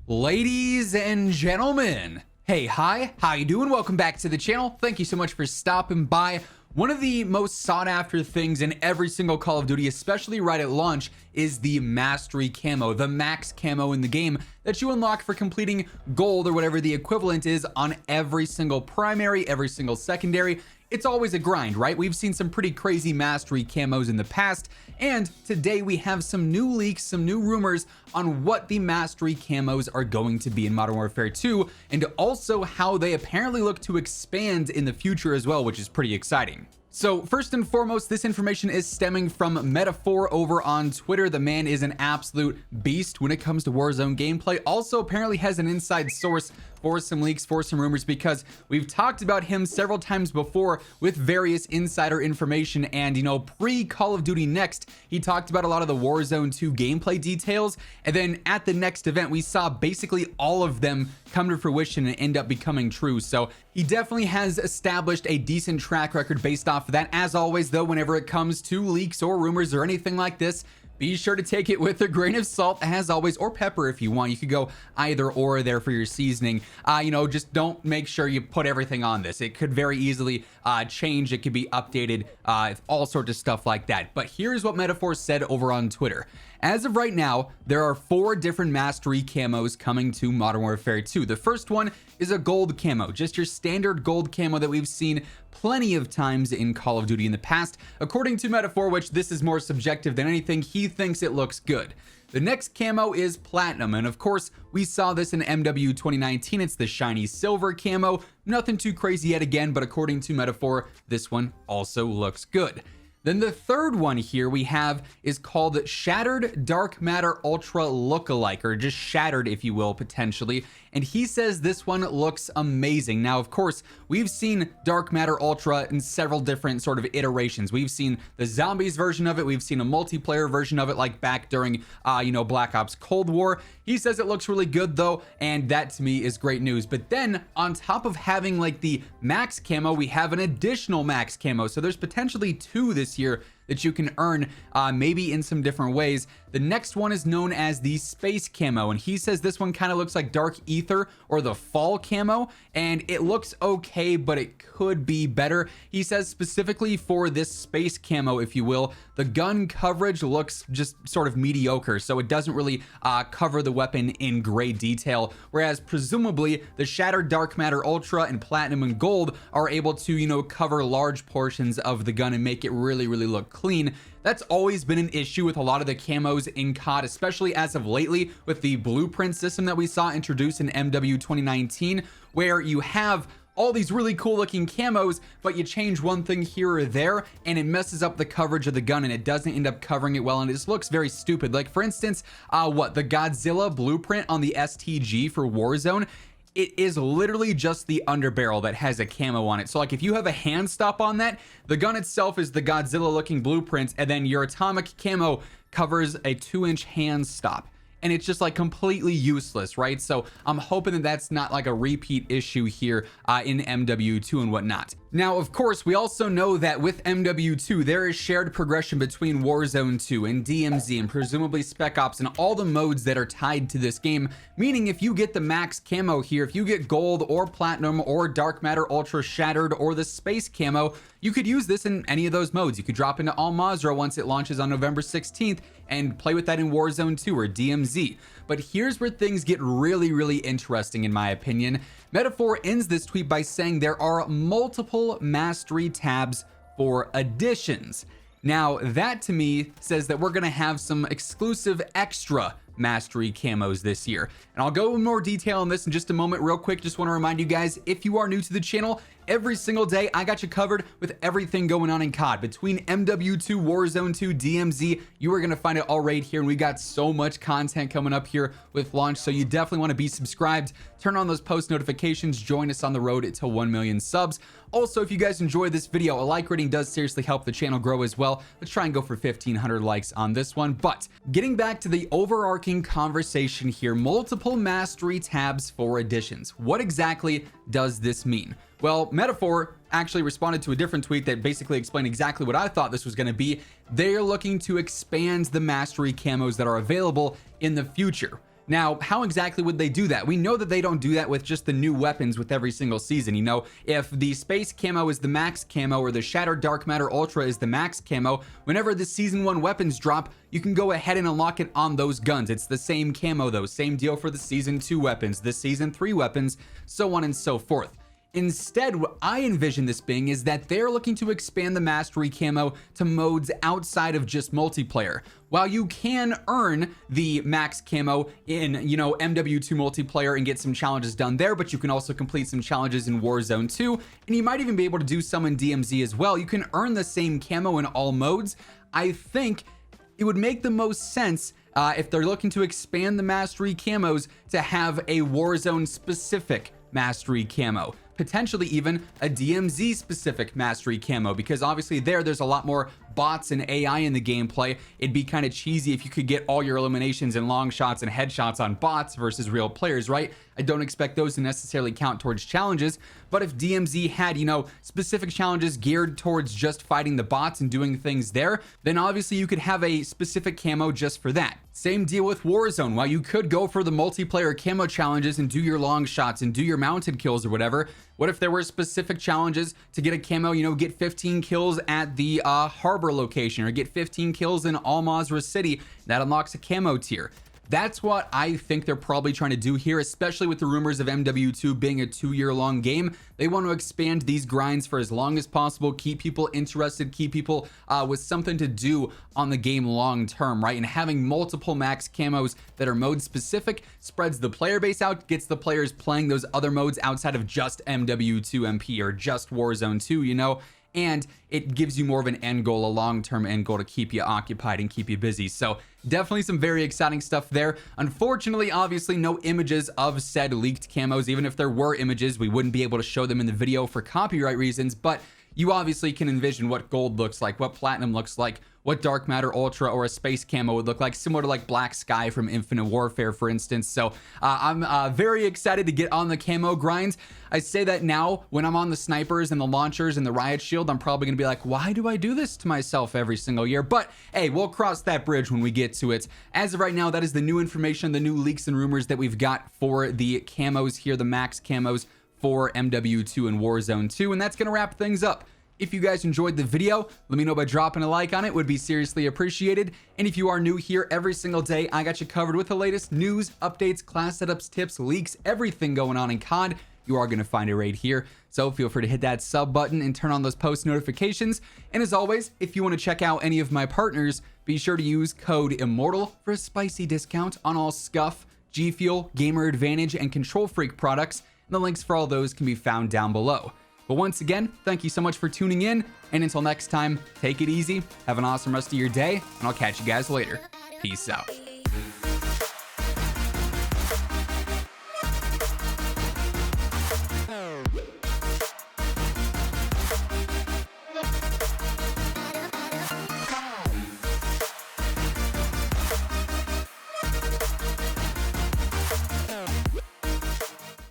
Ladies and gentlemen, hey, hi, how you doing? Welcome back to the channel. Thank you so much for stopping by. One of the most sought after things in every single Call of Duty, especially right at launch, is the Mastery Camo, the max camo in the game that you unlock for completing gold or whatever the equivalent is on every single primary, every single secondary. It's always a grind, right? We've seen some pretty crazy Mastery Camos in the past, and today we have some new leaks, some new rumors on what the Mastery Camos are going to be in Modern Warfare 2, and also how they apparently look to expand in the future as well, which is pretty exciting. So first and foremost, this information is stemming from MWII over on Twitter. The man is an absolute beast when it comes to Warzone gameplay. Also apparently has an inside source for some leaks, for some rumors, because we've talked about him several times before with various insider information. And, you know, pre-Call of Duty Next, he talked about a lot of the Warzone 2 gameplay details. And then at the next event, we saw basically all of them come to fruition and end up becoming true. So he definitely has established a decent track record based off of that. As always, though, whenever it comes to leaks or rumors or anything like this, be sure to take it with a grain of salt, as always, or pepper if you want. You could go either or there for your seasoning. You know, just don't make sure you put everything on this. It could very easily change. It could be updated, all sorts of stuff like that. But here's what MWII said over on Twitter. As of right now, there are 4 different Mastery Camos coming to Modern Warfare 2. The first one is a gold camo, just your standard gold camo that we've seen plenty of times in Call of Duty in the past. According to MWII, which this is more subjective than anything, he thinks it looks good. The next camo is platinum, and of course, we saw this in MW 2019. It's the shiny silver camo. Nothing too crazy yet again, but according to MWII, this one also looks good. Then the third one here we have is called Shattered Dark Matter Ultra Lookalike, or just Shattered, if you will, potentially. And he says this one looks amazing. Now, of course, we've seen Dark Matter Ultra in several different sort of iterations. We've seen the zombies version of it. We've seen a multiplayer version of it, like back during, you know, Black Ops Cold War. He says it looks really good, though, and that to me is great news. But then, on top of having like the max camo, we have an additional max camo. So there's potentially 2 this year that you can earn, maybe in some different ways. The next one is known as the space camo, and he says this one kind of looks like dark ether or the fall camo, and it looks okay, but it could be better. He says specifically for this space camo, if you will, the gun coverage looks just sort of mediocre, so it doesn't really cover the weapon in great detail, whereas presumably the Shattered Dark Matter Ultra and Platinum and Gold are able to, you know, cover large portions of the gun and make it really look clean. That's always been an issue with a lot of the camos in COD, especially as of lately with the blueprint system that we saw introduced in MW 2019, where you have all these really cool looking camos, but you change one thing here or there and it messes up the coverage of the gun and it doesn't end up covering it well, and it just looks very stupid. Like for instance, the Godzilla blueprint on the STG for Warzone, it is literally just the underbarrel that has a camo on it. So like if you have a hand stop on that, the gun itself is the Godzilla looking blueprint, and then your atomic camo covers a 2-inch hand stop. And it's just like completely useless, right? So I'm hoping that that's not like a repeat issue here in MW2 and whatnot. Now, of course, we also know that with MW2, there is shared progression between Warzone 2 and DMZ and presumably Spec Ops and all the modes that are tied to this game, meaning if you get the max camo here, if you get gold or platinum or dark matter ultra shattered or the space camo, you could use this in any of those modes. You could drop into Al Mazrah once it launches on November 16th and play with that in Warzone 2 or DMZ. But here's where things get really interesting in my opinion. MWII ends this tweet by saying there are multiple mastery tabs for additions. Now that to me says that we're gonna have some exclusive extra mastery camos this year, and I'll go in more detail on this in just a moment. Real quick, just want to remind you guys, if you are new to the channel, every single day I got you covered with everything going on in COD. Between MW2, Warzone 2, DMZ, you are going to find it all right here, and we got so much content coming up here with launch, so you definitely want to be subscribed, turn on those post notifications, join us on the road to 1 million subs. Also, if you guys enjoyed this video, a like rating does seriously help the channel grow as well. Let's try and go for 1,500 likes on this one. But getting back to the overarching conversation here, multiple mastery tabs for additions. What exactly does this mean? Well, MWII actually responded to a different tweet that basically explained exactly what I thought this was going to be. They're looking to expand the mastery camos that are available in the future. Now, how exactly would they do that? We know that they don't do that with just the new weapons with every single season. You know, if the Space Camo is the Max Camo or the Shattered Dark Matter Ultra is the Max Camo, whenever the Season 1 weapons drop, you can go ahead and unlock it on those guns. It's the same camo though, same deal for the Season 2 weapons, the Season 3 weapons, so on and so forth. Instead, what I envision this being is that they're looking to expand the Mastery Camo to modes outside of just multiplayer. While you can earn the Max Camo in, you know, MW2 multiplayer and get some challenges done there, but you can also complete some challenges in Warzone 2, and you might even be able to do some in DMZ as well. You can earn the same camo in all modes. I think it would make the most sense if they're looking to expand the Mastery Camos to have a Warzone specific Mastery Camo. Potentially even a DMZ specific Mastery Camo, because obviously there's a lot more bots and AI in the gameplay. It'd be kind of cheesy if you could get all your eliminations and long shots and headshots on bots versus real players, right? I don't expect those to necessarily count towards challenges, but if DMZ had, you know, specific challenges geared towards just fighting the bots and doing things there, then obviously you could have a specific camo just for that. Same deal with Warzone. While you could go for the multiplayer camo challenges and do your long shots and do your mounted kills or whatever, what if there were specific challenges to get a camo, you know, get 15 kills at the harbor location or get 15 kills in Al Mazrah City? That unlocks a camo tier. That's what I think they're probably trying to do here, especially with the rumors of MW2 being a 2-year-long game. They want to expand these grinds for as long as possible, keep people interested, keep people with something to do on the game long term, right? And having multiple max camos that are mode specific spreads the player base out, gets the players playing those other modes outside of just MW2 MP or just Warzone 2, you know? And it gives you more of an end goal, a long-term end goal to keep you occupied and keep you busy. So definitely some very exciting stuff there. Unfortunately, obviously no images of said leaked camos. Even if there were images, we wouldn't be able to show them in the video for copyright reasons, but you obviously can envision what gold looks like, what platinum looks like, what dark matter ultra or a space camo would look like, similar to like Black Sky from Infinite Warfare, for instance. So I'm very excited to get on the camo grinds. I say that now when I'm on the snipers and the launchers and the riot shield, I'm probably gonna be like, why do I do this to myself every single year? But hey, we'll cross that bridge when we get to it. As of right now, that is the new information, the new leaks and rumors that we've got for the camos here, the max camos for MW2 and Warzone 2, and that's gonna wrap things up. If you guys enjoyed the video, let me know by dropping a like on it. Would be seriously appreciated. And if you are new here, every single day I got you covered with the latest news, updates, class setups, tips, leaks, everything going on in COD. You are going to find it right here. So feel free to hit that sub button and turn on those post notifications. And as always, if you want to check out any of my partners, be sure to use code IMMORTAL for a spicy discount on all Scuff, G Fuel, Gamer Advantage, and Control Freak products. And the links for all those can be found down below. But once again, thank you so much for tuning in, and until next time, take it easy, have an awesome rest of your day, and I'll catch you guys later. Peace out.